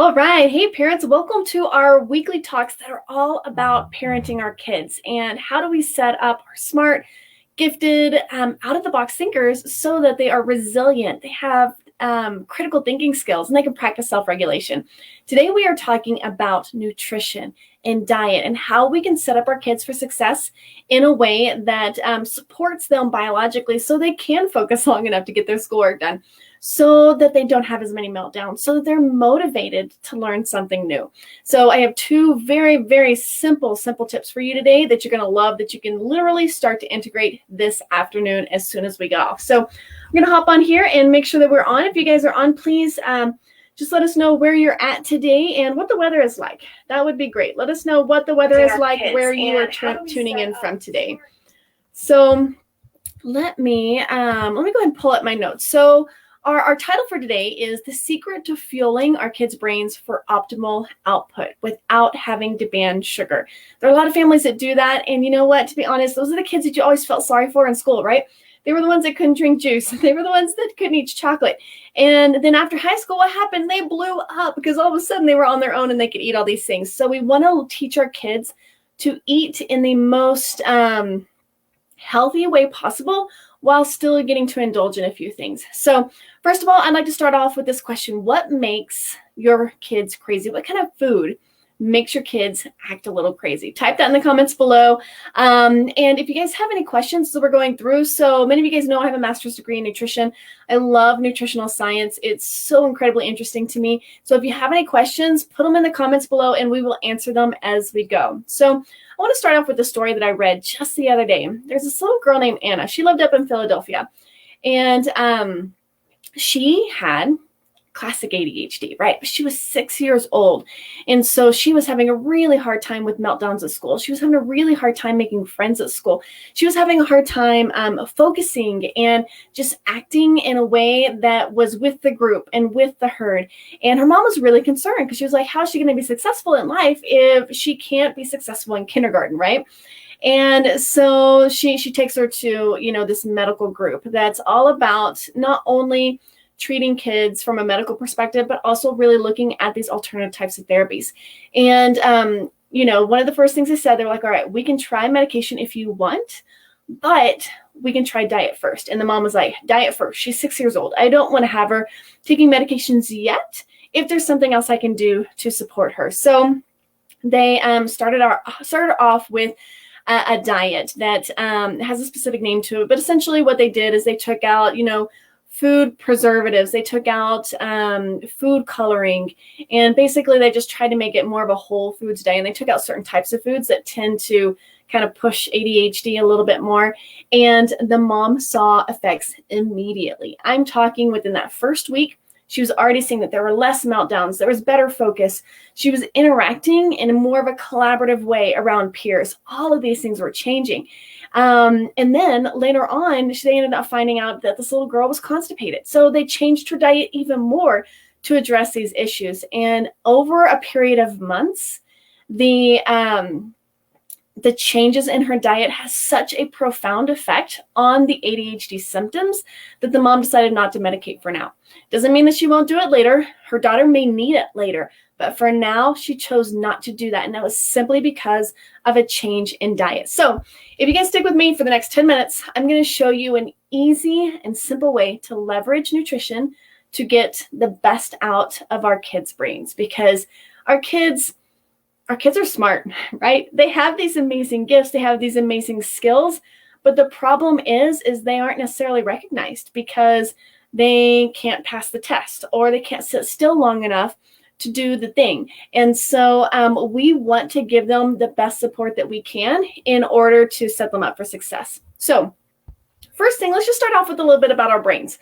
All right. Hey, parents, welcome to our weekly talks that are all about parenting our kids and how do we set up our smart, gifted, out of the box thinkers so that they are resilient. They have critical thinking skills and they can practice self regulation. Today, we are talking about nutrition and diet and how we can set up our kids for success in a way that supports them biologically so they can focus long enough to get their schoolwork done, so that they don't have as many meltdowns, so that they're motivated to learn something new. So I have two very, very simple tips for you today that you're going to love, that you can literally start to integrate this afternoon as soon as we get off. So I'm going to hop on here and make sure that we're on. If you guys are on, please just let us know where you're at today and what the weather is like. That would be great. Let us know what the weather is like where you are tuning in from today. So let me go ahead and pull up my notes. So our title for today is The Secret to Fueling Our Kids' Brains for Optimal Output Without Having to Ban Sugar. There are a lot of families that do that. And you know what? To be honest, those are the kids that you always felt sorry for in school, right? They were the ones that couldn't drink juice. They were the ones that couldn't eat chocolate. And then after high school, what happened? They blew up because all of a sudden they were on their own and they could eat all these things. So we want to teach our kids to eat in the most healthy way possible while still getting to indulge in a few things. So first of all, I'd like to start off with this question. What makes your kids crazy? What kind of food makes your kids act a little crazy? Type that in the comments below. And if you guys have any questions that we're going through, so many of you guys know I have a master's degree in nutrition. I love nutritional science. It's so incredibly interesting to me. So if you have any questions, put them in the comments below and we will answer them as we go. So I want to start off with a story that I read just the other day. There's this little girl named Anna. She lived up in Philadelphia, and she had classic ADHD, right? But she was 6 years old. And so she was having a really hard time with meltdowns at school. She was having a really hard time making friends at school. She was having a hard time focusing and just acting in a way that was with the group and with the herd. And her mom was really concerned because she was like, how is she going to be successful in life if she can't be successful in kindergarten, right? And so she takes her to, this medical group that's all about not only treating kids from a medical perspective, but also really looking at these alternative types of therapies. And, one of the first things they said, they were like, all right, we can try medication if you want, but we can try diet first. And the mom was like, diet first. She's 6 years old. I don't want to have her taking medications yet if there's something else I can do to support her. So they started off with a diet that has a specific name to it. But essentially what they did is they took out, food preservatives. They took out food coloring, and basically they just tried to make it more of a whole foods day. And they took out certain types of foods that tend to kind of push ADHD a little bit more. And the mom saw effects immediately. I'm talking within that first week, she was already seeing that there were less meltdowns. There was better focus. She was interacting in a more of a collaborative way around peers. All of these things were changing. And then later on, they ended up finding out that this little girl was constipated. So they changed her diet even more to address these issues. And over a period of months, the changes in her diet has such a profound effect on the ADHD symptoms that the mom decided not to medicate for now. Doesn't mean that she won't do it later. Her daughter may need it later, but for now, she chose not to do that. And that was simply because of a change in diet. So if you guys stick with me for the next 10 minutes, I'm going to show you an easy and simple way to leverage nutrition to get the best out of our kids' brains, because our kids are smart, right? They have these amazing gifts. They have these amazing skills. But the problem is they aren't necessarily recognized because they can't pass the test or they can't sit still long enough to do the thing. And so we want to give them the best support that we can in order to set them up for success. So first thing, let's just start off with a little bit about our brains.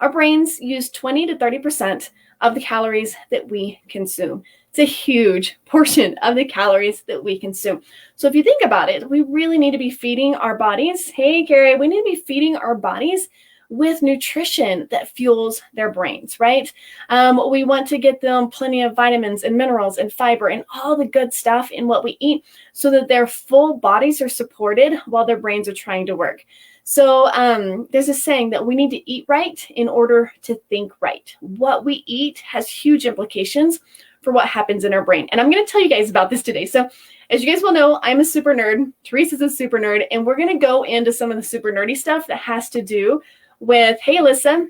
Our brains use 20 to 30% of the calories that we consume. It's a huge portion of the calories that we consume. So if you think about it, we really need to be feeding our bodies. Hey, Carrie, we need to be feeding our bodies with nutrition that fuels their brains, right? We want to get them plenty of vitamins and minerals and fiber and all the good stuff in what we eat so that their full bodies are supported while their brains are trying to work. So there's a saying that we need to eat right in order to think right. What we eat has huge implications for what happens in our brain. And I'm going to tell you guys about this today. So as you guys will know, I'm a super nerd. Teresa's a super nerd. And we're going to go into some of the super nerdy stuff that has to do with, hey, Alyssa,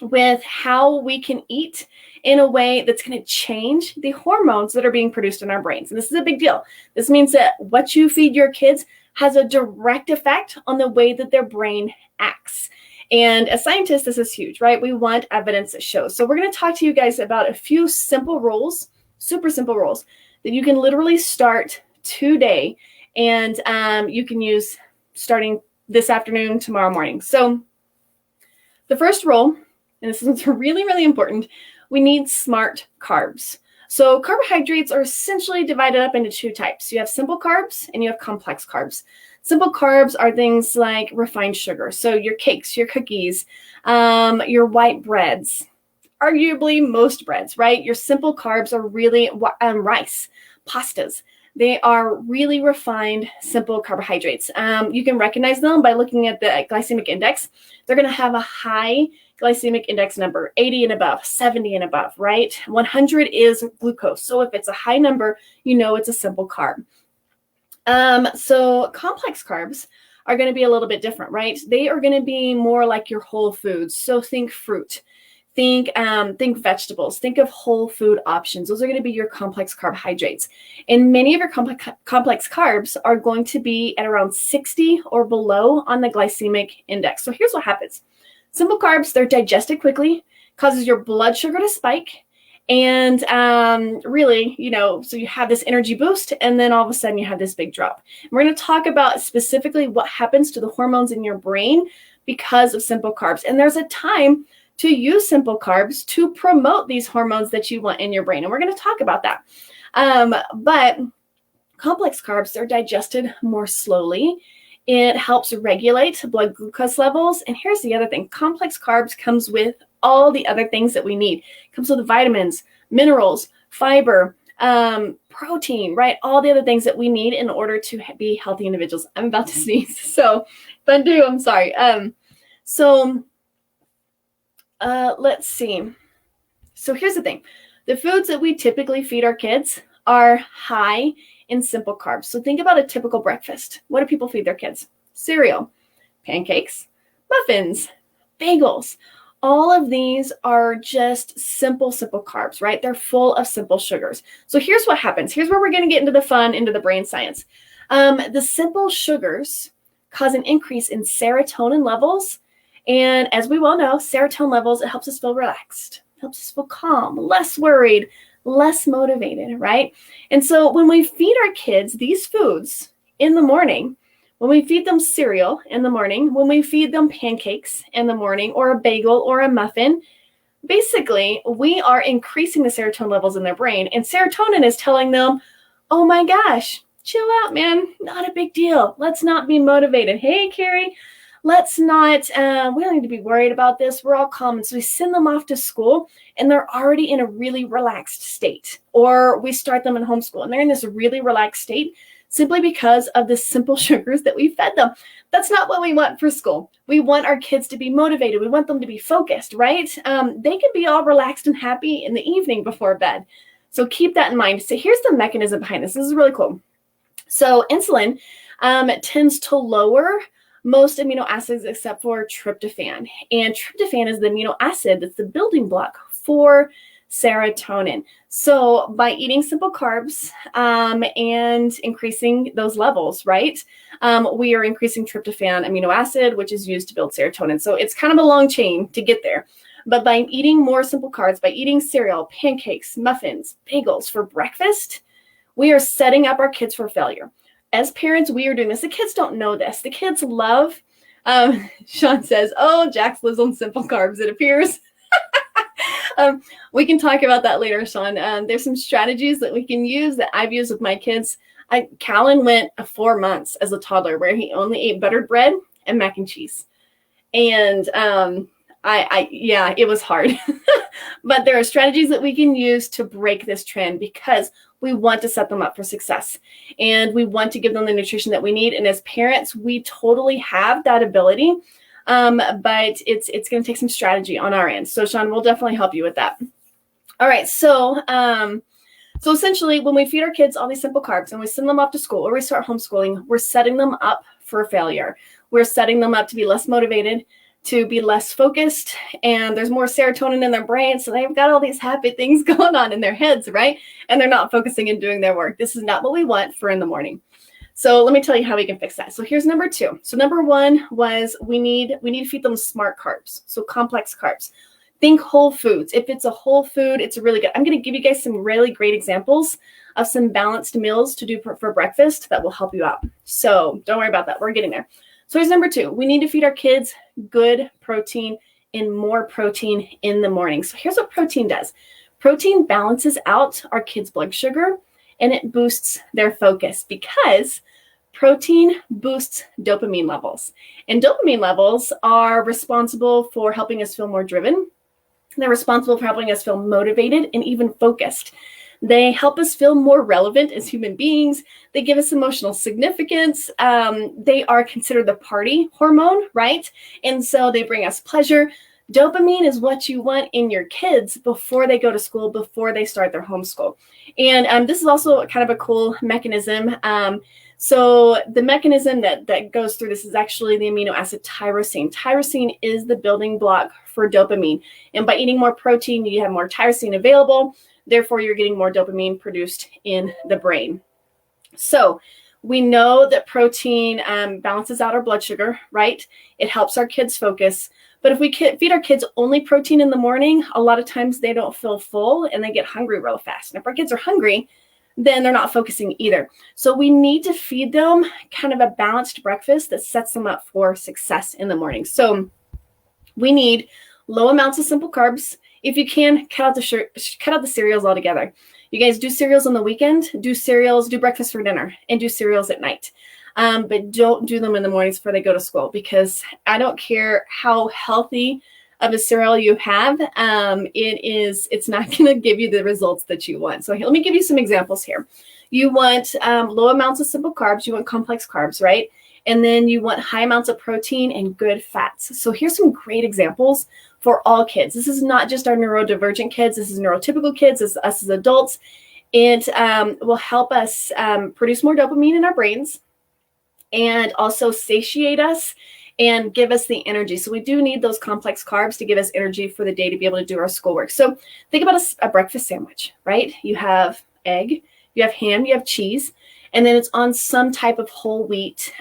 with how we can eat in a way that's going to change the hormones that are being produced in our brains. And this is a big deal. This means that what you feed your kids has a direct effect on the way that their brain acts. And as scientists, this is huge, right? We want evidence that shows. So we're going to talk to you guys about a few simple rules, super simple rules, that you can literally start today and you can use starting this afternoon, tomorrow morning. So the first rule, and this is really, really important, we need smart carbs. So carbohydrates are essentially divided up into two types. You have simple carbs and you have complex carbs. Simple carbs are things like refined sugar. So your cakes, your cookies, your white breads, arguably most breads, right? Your simple carbs are really rice, pastas. They are really refined, simple carbohydrates. You can recognize them by looking at the glycemic index. They're going to have a high glycemic index number, 80 and above, 70 and above, right? 100 is glucose. So if it's a high number, you know it's a simple carb. So complex carbs are going to be a little bit different, right? They are going to be more like your whole foods. So think fruit, think vegetables, think of whole food options. Those are going to be your complex carbohydrates. And many of your complex carbs are going to be at around 60 or below on the glycemic index. So here's what happens. Simple carbs, they're digested quickly, causes your blood sugar to spike. And really, so you have this energy boost, and then all of a sudden you have this big drop. And we're going to talk about specifically what happens to the hormones in your brain because of simple carbs. And there's a time to use simple carbs to promote these hormones that you want in your brain. And we're going to talk about that. But complex carbs, they're digested more slowly. It helps regulate blood glucose levels. And here's the other thing. Complex carbs comes with all the other things that we need. It comes with vitamins, minerals, fiber, protein, right? All the other things that we need in order to be healthy individuals. I'm about to sneeze. So if I do, I'm sorry. Let's see. So here's the thing. The foods that we typically feed our kids are high in simple carbs. So think about a typical breakfast. What do people feed their kids? Cereal, pancakes, muffins, bagels. All of these are just simple carbs, right? They're full of simple sugars. So here's what happens. Here's where we're going to get into the fun, into the brain science. The simple sugars cause an increase in serotonin levels. And as we well know, serotonin levels, it helps us feel relaxed, helps us feel calm, less worried, less motivated, right? And so when we feed our kids these foods in the morning, when we feed them cereal in the morning, when we feed them pancakes in the morning, or a bagel or a muffin, basically we are increasing the serotonin levels in their brain. And serotonin is telling them, oh my gosh, chill out, man. Not a big deal. Let's not be motivated. Hey, Carrie, let's not, we don't need to be worried about this. We're all calm. And so we send them off to school and they're already in a really relaxed state. Or we start them in homeschool and they're in this really relaxed state simply because of the simple sugars that we fed them. That's not what we want for school. We want our kids to be motivated. We want them to be focused, right? They can be all relaxed and happy in the evening before bed. So keep that in mind. So here's the mechanism behind this. This is really cool. So insulin tends to lower most amino acids except for tryptophan. And tryptophan is the amino acid that's the building block for serotonin. So by eating simple carbs and increasing those levels, right, we are increasing tryptophan amino acid, which is used to build serotonin. So it's kind of a long chain to get there. But by eating more simple carbs, by eating cereal, pancakes, muffins, bagels for breakfast, we are setting up our kids for failure. As parents, we are doing this. The kids don't know this. The kids love, Sean says, oh, Jax lives on simple carbs, it appears. We can talk about that later, Sean. There's some strategies that we can use that I've used with my kids. Callan went 4 months as a toddler where he only ate buttered bread and mac and cheese. And yeah, it was hard. But there are strategies that we can use to break this trend because we want to set them up for success. And we want to give them the nutrition that we need. And as parents, we totally have that ability. But it's going to take some strategy on our end. So Sean, we'll definitely help you with that. All right. So So essentially, when we feed our kids all these simple carbs and we send them off to school or we start homeschooling, we're setting them up for failure. We're setting them up to be less motivated, to be less focused, and there's more serotonin in their brain. So they've got all these happy things going on in their heads, right? And they're not focusing and doing their work. This is not what we want for in the morning. So let me tell you how we can fix that. So here's number 2. So number 1 was we need to feed them smart carbs, so complex carbs. Think whole foods. If it's a whole food, it's really good. I'm going to give you guys some really great examples of some balanced meals to do for breakfast that will help you out. So don't worry about that. We're getting there. So here's number 2. We need to feed our kids good protein and more protein in the morning. So here's what protein does. Protein balances out our kids' blood sugar and it boosts their focus because protein boosts dopamine levels. And dopamine levels are responsible for helping us feel more driven. They're responsible for helping us feel motivated and even focused. They help us feel more relevant as human beings. They give us emotional significance. They are considered the party hormone, right? And so they bring us pleasure. Dopamine is what you want in your kids before they go to school, before they start their homeschool. And this is also kind of a cool mechanism. So the mechanism that goes through this is actually the amino acid tyrosine. Tyrosine is the building block for dopamine. And by eating more protein, you have more tyrosine available. Therefore, you're getting more dopamine produced in the brain. So we know that protein balances out our blood sugar, right? It helps our kids focus. But if we feed our kids only protein in the morning, a lot of times they don't feel full and they get hungry real fast. And if our kids are hungry, then they're not focusing either. So we need to feed them kind of a balanced breakfast that sets them up for success in the morning. So we need low amounts of simple carbs. If you can, cut out the cereals altogether. You guys do cereals on the weekend, do breakfast for dinner, and do cereals at night. But don't do them in the mornings before they go to school, because I don't care how healthy of a cereal you have, it's not going to give you the results that you want. So let me give you some examples here. You want low amounts of simple carbs. You want complex carbs, right? And then you want high amounts of protein and good fats. So here's some great examples for all kids. This is not just our neurodivergent kids. This is neurotypical kids. This is us as adults. It will help us produce more dopamine in our brains and also satiate us and give us the energy. So we do need those complex carbs to give us energy for the day to be able to do our schoolwork. So think about a breakfast sandwich, right? You have egg, you have ham, you have cheese, and then it's on some type of whole wheat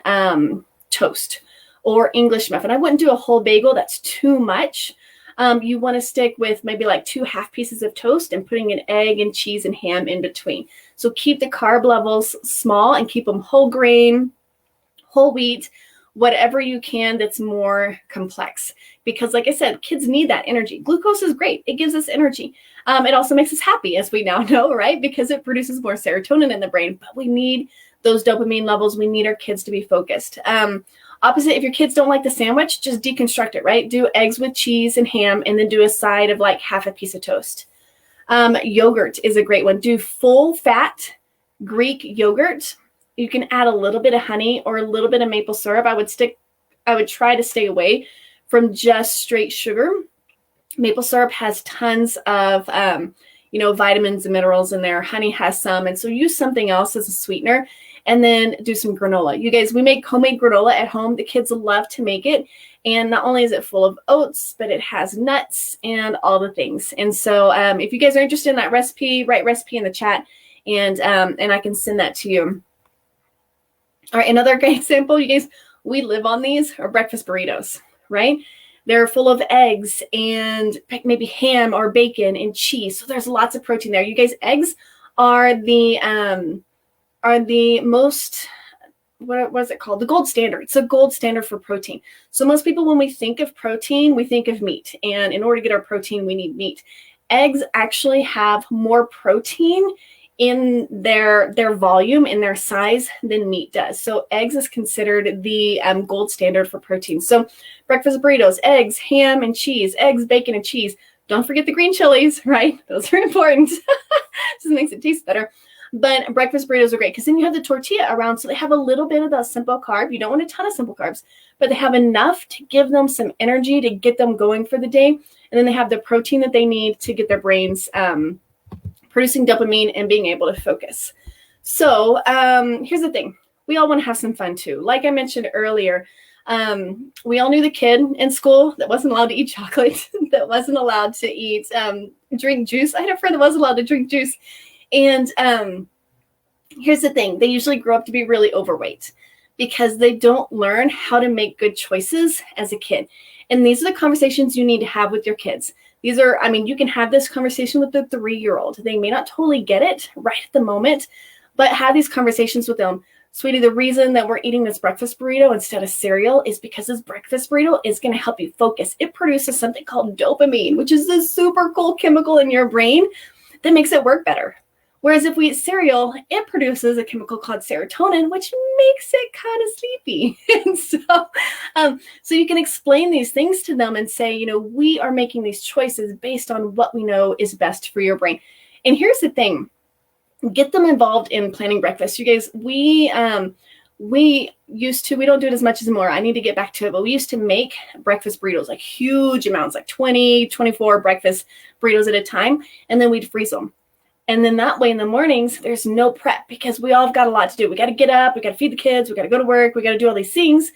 toast or English muffin. I wouldn't do a whole bagel. That's too much. You want to stick with maybe like 2 half pieces of toast and putting an egg and cheese and ham in between. So keep the carb levels small and keep them whole grain, whole wheat, whatever you can that's more complex. Because like I said, kids need that energy. Glucose is great. It gives us energy. It also makes us happy, as we now know, right? Because it produces more serotonin in the brain. But we need those dopamine levels. We need our kids to be focused. Opposite, if your kids don't like the sandwich, just deconstruct it, right? Do eggs with cheese and ham, and then do a side of like half a piece of toast. Yogurt is a great one. Do full fat Greek yogurt. You can add a little bit of honey or a little bit of maple syrup. I would try to stay away from just straight sugar. Maple syrup has tons of, vitamins and minerals in there. Honey has some. And so use something else as a sweetener, and then do some granola. You guys, we make homemade granola at home. The kids love to make it. And not only is it full of oats, but it has nuts and all the things. And so if you guys are interested in that recipe, write recipe in the chat, and I can send that to you. All right, another great example, you guys, we live on these, are breakfast burritos, right? They're full of eggs and maybe ham or bacon and cheese. So there's lots of protein there. You guys, eggs are the most, what is it called? The gold standard. It's a gold standard for protein. So most people, when we think of protein, we think of meat. And in order to get our protein, we need meat. Eggs actually have more protein in their volume, in their size, than meat does. So eggs is considered the gold standard for protein. So breakfast burritos, eggs, ham and cheese, eggs, bacon and cheese. Don't forget the green chilies, right? Those are important. Just makes it taste better. But breakfast burritos are great because then you have the tortilla around. So they have a little bit of the simple carb. You don't want a ton of simple carbs, but they have enough to give them some energy to get them going for the day. And then they have the protein that they need to get their brains producing dopamine and being able to focus. So here's the thing. We all want to have some fun too. Like I mentioned earlier, we all knew the kid in school that wasn't allowed to eat chocolate, that wasn't allowed to eat, drink juice. I had a friend that wasn't allowed to drink juice. And here's the thing. They usually grow up to be really overweight because they don't learn how to make good choices as a kid. And these are the conversations you need to have with your kids. These are, I mean, you can have this conversation with the 3-year-old. They may not totally get it right at the moment, but have these conversations with them. Sweetie, the reason that we're eating this breakfast burrito instead of cereal is because this breakfast burrito is going to help you focus. It produces something called dopamine, which is a super cool chemical in your brain that makes it work better. Whereas if we eat cereal, it produces a chemical called serotonin, which makes it kind of sleepy. And so you can explain these things to them and say, you know, we are making these choices based on what we know is best for your brain. And here's the thing. Get them involved in planning breakfast. You guys, we used to, we don't do it as much as more. I need to get back to it, but we used to make breakfast burritos, like huge amounts, like 20, 24 breakfast burritos at a time. And then we'd freeze them. And then that way in the mornings, there's no prep because we all have got a lot to do. We got to get up, we got to feed the kids, we got to go to work, we got to do all these things.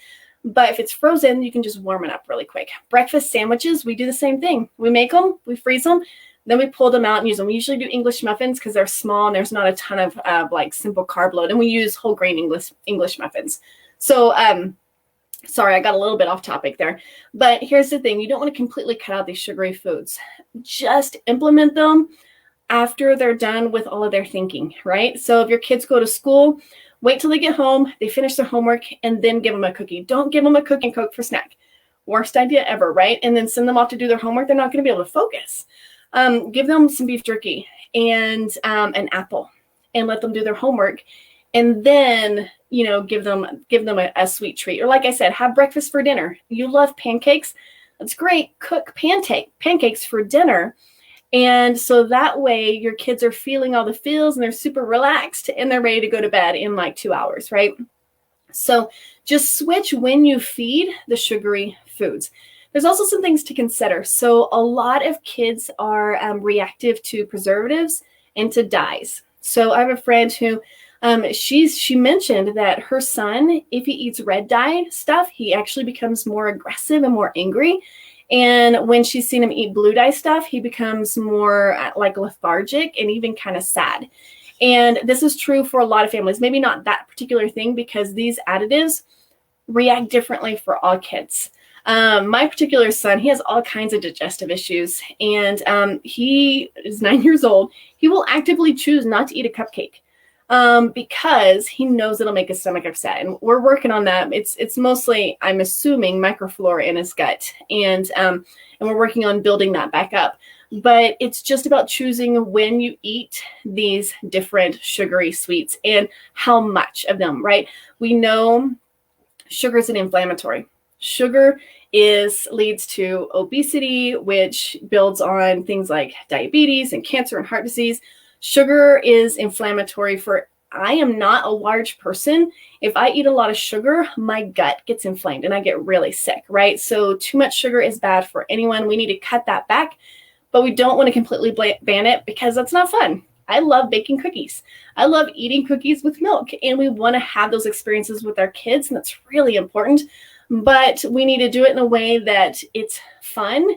But if it's frozen, you can just warm it up really quick. Breakfast sandwiches, we do the same thing. We make them, we freeze them, then we pull them out and use them. We usually do English muffins because they're small and there's not a ton of like simple carb load. And we use whole grain English muffins. So sorry, I got a little bit off topic there. But here's the thing. You don't want to completely cut out these sugary foods. Just implement them after they're done with all of their thinking, right? So if your kids go to school, wait till they get home, they finish their homework, and then give them a cookie. Don't give them a cookie and Coke for snack. Worst idea ever, right? And then send them off to do their homework. They're not going to be able to focus. Give them some beef jerky and an apple and let them do their homework. And then, you know, give them a sweet treat. Or like I said, have breakfast for dinner. You love pancakes. That's great. Cook pancakes for dinner. And so that way your kids are feeling all the feels and they're super relaxed and they're ready to go to bed in like 2 hours, right? So just switch when you feed the sugary foods. There's also some things to consider. So a lot of kids are reactive to preservatives and to dyes. So I have a friend who she mentioned that her son, if he eats red dye stuff, he actually becomes more aggressive and more angry. And when she's seen him eat blue dye stuff, he becomes more like lethargic and even kind of sad. And this is true for a lot of families, maybe not that particular thing because these additives react differently for all kids. My particular son, he has all kinds of digestive issues and he is 9 years old. He will actively choose not to eat a cupcake because he knows it'll make his stomach upset. And we're working on that. It's mostly, I'm assuming, microflora in his gut. And we're working on building that back up. But it's just about choosing when you eat these different sugary sweets and how much of them, right? We know sugar is an inflammatory. Sugar leads to obesity, which builds on things like diabetes and cancer and heart disease. Sugar is inflammatory I am not a large person. If I eat a lot of sugar, my gut gets inflamed and I get really sick, right? So too much sugar is bad for anyone. We need to cut that back, but we don't want to completely ban it because that's not fun. I love baking cookies. I love eating cookies with milk, and we want to have those experiences with our kids, and that's really important. But we need to do it in a way that it's fun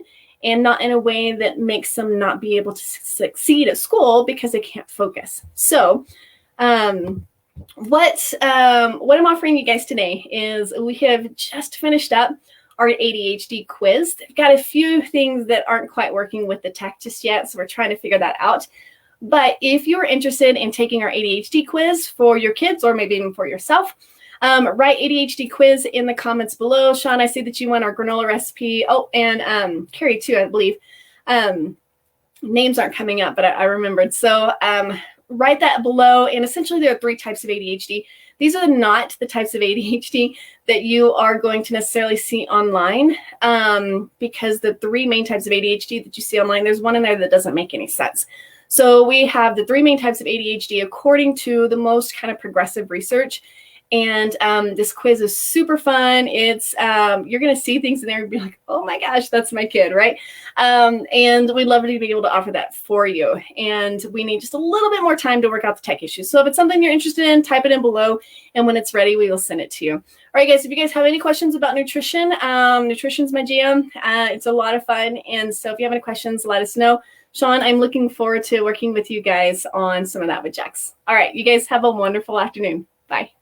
and not in a way that makes them not be able to succeed at school because they can't focus. So what I'm offering you guys today is we have just finished up our ADHD quiz. They've got a few things that aren't quite working with the tech just yet, so we're trying to figure that out. But if you're interested in taking our ADHD quiz for your kids or maybe even for yourself, write ADHD quiz in the comments below. Sean, I see that you want our granola recipe. Oh, and Carrie too, I believe. Names aren't coming up, but I remembered. So write that below. And essentially there are 3 types of ADHD. These are not the types of ADHD that you are going to necessarily see online because the 3 main types of ADHD that you see online, there's one in there that doesn't make any sense. So we have the 3 main types of ADHD according to the most kind of progressive research. And this quiz is super fun. It's you're going to see things in there and be like, oh my gosh, that's my kid, right? And we'd love to be able to offer that for you. And we need just a little bit more time to work out the tech issues. So if it's something you're interested in, type it in below. And when it's ready, we will send it to you. All right, guys, if you guys have any questions about nutrition, nutrition's my jam. It's a lot of fun. And so if you have any questions, let us know. Sean, I'm looking forward to working with you guys on some of that with Jax. All right, you guys have a wonderful afternoon. Bye.